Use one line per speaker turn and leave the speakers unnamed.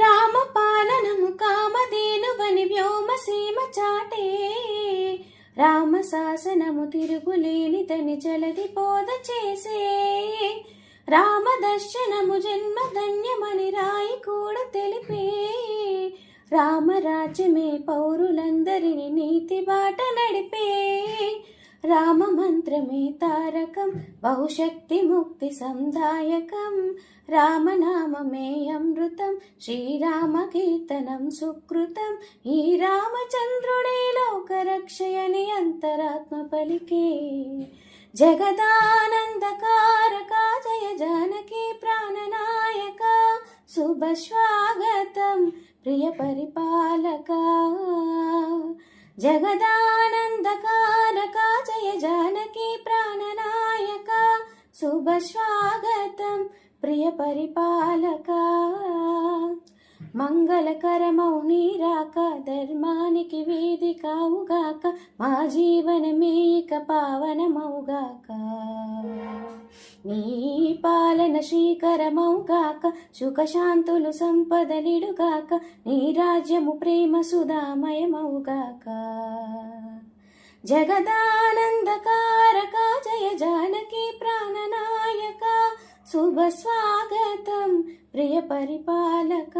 రామపాలనము కామధేనువని వ్యోమసీమ చాటే, రామ శాసనము తిరుగులేనిదని జలది బోధ చేసే, రామ దర్శనము జన్మ ధన్యమని రాయి కూడా తెలిపే, రామరాజ్యమే పౌరులందరిని నీతి బాట నడిపే, రామ మంత్రమే తారకం బహుశక్తి ముక్తి సందాయకం, రామనామమే అమృతం శ్రీరామ కీర్తనం సుకృతం, ఈ రామచంద్రుడే లోకరక్షయని అంతరాత్మ పలికే, జగదానందకారక జయ జానకి ప్రాణనాయక, శుభ స్వాగతం ప్రియ పరిపాలక, జగదానందకారక జయ జానకి ప్రాణనాయక, శుభ స్వాగతం ప్రియ పరిపాలక, మంగళకరమౌ నీరాక ధర్మానికి వేదికావుగాక, మా జీవనమే ఇక పావనమౌగాక, నీ పాలన శ్రీకరమౌగాక, సుఖశాంతులు సంపదలిడుగాక, నీ రాజ్యము ప్రేమ సుధామయమౌగాక, జగదానందకారక జయ జానకి ప్రాణనాయక, శుభ స్వాగతం ప్రియ పరిపాలక.